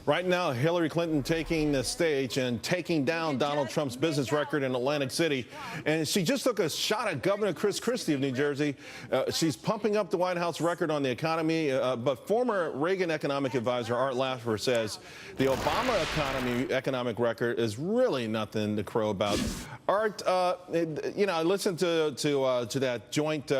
Right now, Hillary Clinton taking the stage and taking down Donald Trump's business record in Atlantic City. And she just took a shot at Governor Chris Christie of New Jersey. She's pumping up the White House record on the economy. But former Reagan Economic Advisor Art Laffer says the Obama economic record is really nothing to crow about. Art, I listened to that joint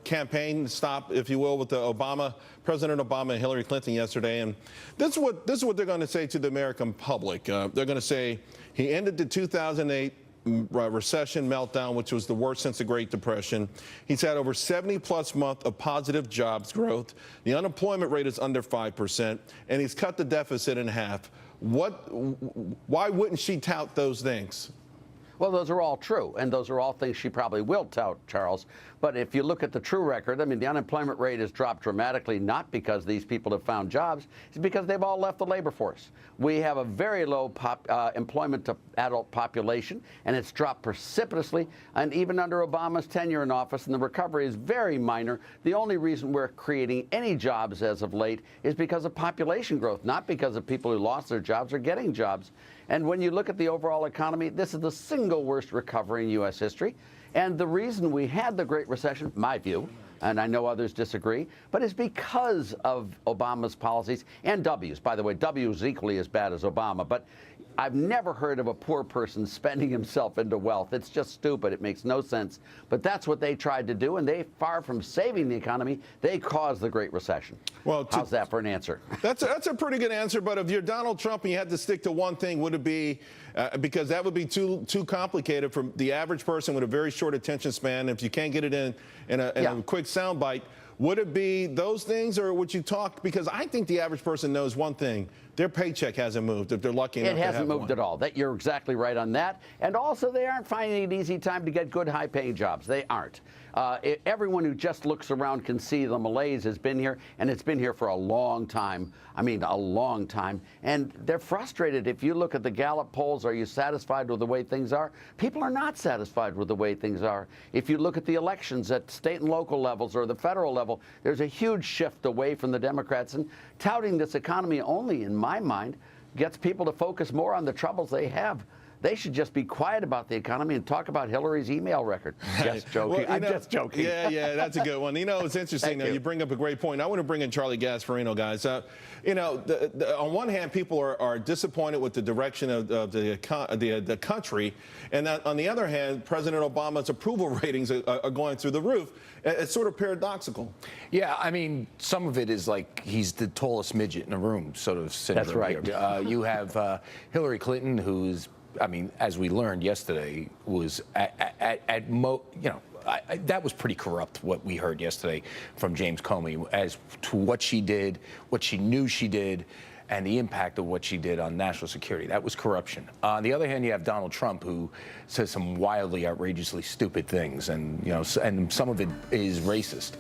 campaign stop, if you will, with the President Obama and Hillary Clinton yesterday, and this is what they're going to say to the American public. They're going to say he ended the 2008 recession meltdown, which was the worst since the Great Depression. He's had over 70-plus months of positive jobs growth. The unemployment rate is under 5%, and he's cut the deficit in half. Why wouldn't she tout those things? Well, those are all true, and those are all things she probably will tout, Charles. But if you look at the true record, I mean, the unemployment rate has dropped dramatically, not because these people have found jobs, it's because they've all left the labor force. We have a very low employment to adult population, and it's dropped precipitously. And even under Obama's tenure in office, and the recovery is very minor. The only reason we're creating any jobs as of late is because of population growth, not because of people who lost their jobs or getting jobs. And when you look at the overall economy, this is the single worst recovery in U.S. history. And the reason we had the Great Recession, my view, and I know others disagree, but it's because of Obama's policies and W's. By the way, W is equally as bad as Obama. But I've never heard of a poor person spending himself into wealth. It's just stupid. It makes no sense. But that's what they tried to do, and they, far from saving the economy, they caused the Great Recession. Well, how's that for an answer? That's a pretty good answer. But if you're Donald Trump and you had to stick to one thing, would it be because that would be too complicated for the average person with a very short attention span? If you can't get it in a quick soundbite, would it be those things, or would you talk? Because I think the average person knows one thing: their paycheck hasn't moved if they're lucky enough to have one. It hasn't moved at all. You're exactly right on that. And also, they aren't finding an easy time to get good, high-paying jobs. They aren't. Everyone who just looks around can see the malaise has been here, and it's been here for a long time. I mean, a long time. And they're frustrated. If you look at the Gallup polls, are you satisfied with the way things are? People are not satisfied with the way things are. If you look at the elections at state and local levels or the federal level, there's a huge shift away from the Democrats. And touting this economy only, in my mind, gets people to focus more on the troubles they have. They should just be quiet about the economy and talk about Hillary's email record. Just joking. Well, I'm just joking. Yeah, that's a good one. It's interesting. You bring up a great point. I want to bring in Charlie Gasparino, guys. On one hand, people are disappointed with the direction of the country, and on the other hand, President Obama's approval ratings are going through the roof. It's sort of paradoxical. Yeah, I mean, some of it is like he's the tallest midget in the room, sort of syndrome. That's right. Here. You have Hillary Clinton, who's, I mean, as we learned yesterday, was that was pretty corrupt, what we heard yesterday from James Comey as to what she did, what she knew she did, and the impact of what she did on national security. That was corruption. On the other hand, you have Donald Trump, who says some wildly, outrageously stupid things, and and some of it is racist.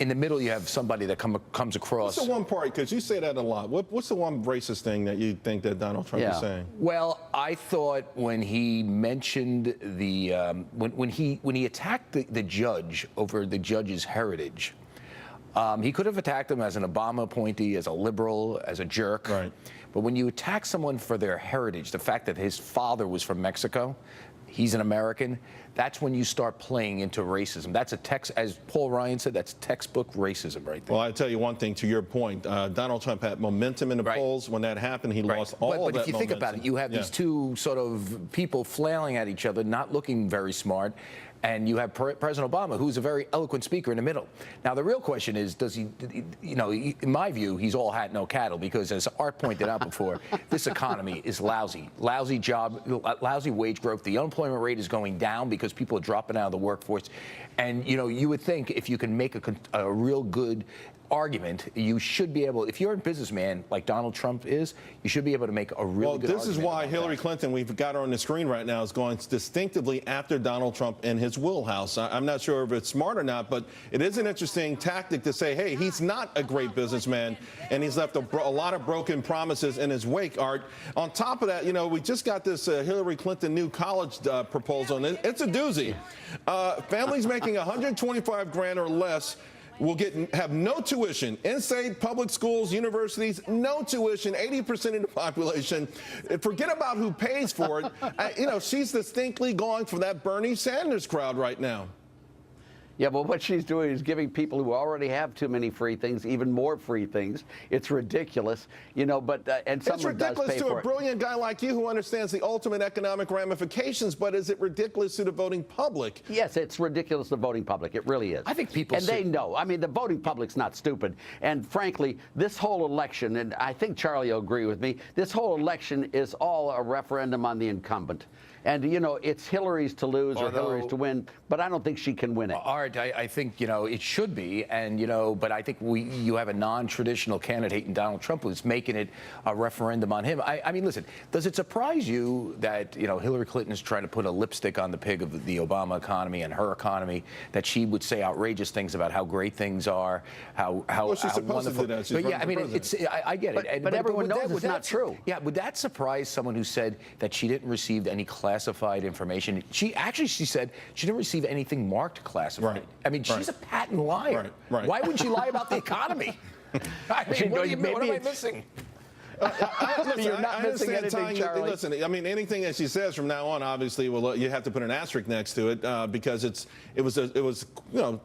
In the middle, you have somebody that comes across. What's the one part? Because you say that a lot. What's the one racist thing that you think that Donald Trump is saying? Well, I thought when he mentioned the when he attacked the judge over the judge's heritage. He could have attacked him as an Obama appointee, as a liberal, as a jerk. Right. But when you attack someone for their heritage, the fact that his father was from Mexico, he's an American, that's when you start playing into racism. That's as Paul Ryan said, that's textbook racism right there. Well, I tell you one thing, to your point, Donald Trump had momentum in the polls. When that happened, he lost all of that momentum. But if you think about it, you have these two sort of people flailing at each other, not looking very smart. And you have President Obama, who's a very eloquent speaker in the middle. Now, the real question is, does he, in my view, he's all hat, no cattle, because as Art pointed out before, this economy is lousy. Lousy job, lousy wage growth. The unemployment rate is going down because people are dropping out of the workforce. And, you would think if you can make a real good argument, you should be able, if you're a businessman like Donald Trump is, you should be able to make a really good argument. Well, this is why Hillary Clinton, we've got her on the screen right now, is going distinctively after Donald Trump in his wheelhouse. I'm not sure if it's smart or not, but it is an interesting tactic to say, hey, he's not a great businessman, and he's left a lot of broken promises in his wake, Art. On top of that, we just got this Hillary Clinton new college proposal, and it's a doozy. Families making $125,000 or less will have no tuition. In-state public schools, universities, no tuition, 80% of the population. Forget about who pays for it. You know, she's distinctly going for that Bernie Sanders crowd right now. Yeah, but what she's doing is giving people who already have too many free things even more free things. It's ridiculous, you know. But and someone does pay for it. It's ridiculous to a brilliant guy like you who understands the ultimate economic ramifications. But is it ridiculous to the voting public? Yes, it's ridiculous to the voting public. It really is. I think people and they know. I mean, the voting public's not stupid. And frankly, this whole election, and I think Charlie will agree with me, this whole election is all a referendum on the incumbent. And, you know, it's Hillary's to lose or Hillary's to win, but I don't think she can win it. Art, I think, you know, it should be. And, you know, but I think you have a non-traditional candidate in Donald Trump who's making it a referendum on him. I mean, listen, does it surprise you that, you know, Hillary Clinton is trying to put a lipstick on the pig of the Obama economy and her economy, that she would say outrageous things about how great things are, how she's supposed wonderful. to do that. She's but yeah, I mean, I get it. But everyone knows it's not true. Yeah, would that surprise someone who said that she didn't receive any classified information? She said she didn't receive anything marked classified. Right. I mean, she's a patent liar. Right. Why would she lie about the economy? I mean, what am I missing? You're not missing anything, Charlie. Listen, I mean, anything that she says from now on, obviously, you have to put an asterisk next to it because it was you know,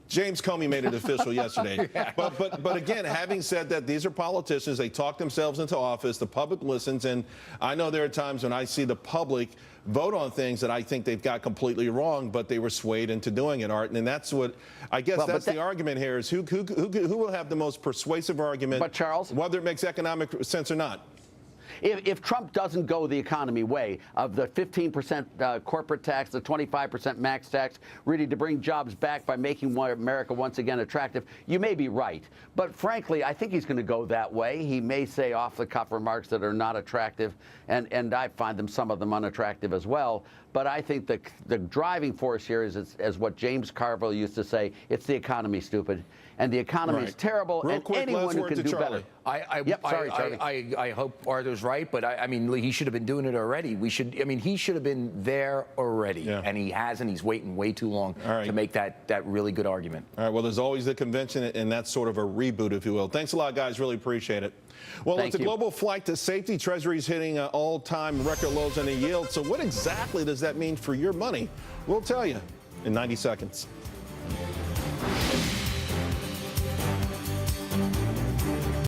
James Comey made it official yesterday. Yeah. But again, having said that, these are politicians. They talk themselves into office. The public listens, and I know there are times when I see the public vote on things that I think they've got completely wrong, but they were swayed into doing it, Art. And that's what I guess that's the argument here: is who will have the most persuasive argument, but Charles, whether it makes economic sense or not. If Trump doesn't go the economy way of the 15% corporate tax, the 25% max tax, really to bring jobs back by making America once again attractive, you may be right. But frankly, I think he's going to go that way. He may say off-the-cuff remarks that are not attractive, and I find some of them unattractive as well. But I think the driving force here is what James Carville used to say: it's the economy, stupid. And the economy is terrible, Real and quick, anyone who can do Charlie. better. Sorry, Charlie. I hope Arthur's right, but I mean, he should have been doing it already. He should have been there already, and he hasn't. He's waiting way too long to make that really good argument. All right. Well, there's always the convention, and that's sort of a reboot, if you will. Thanks a lot, guys. Really appreciate it. Well, it's a global flight to safety. Treasury's hitting all-time record lows on the yield. So what exactly does that mean for your money? We'll tell you in 90 seconds.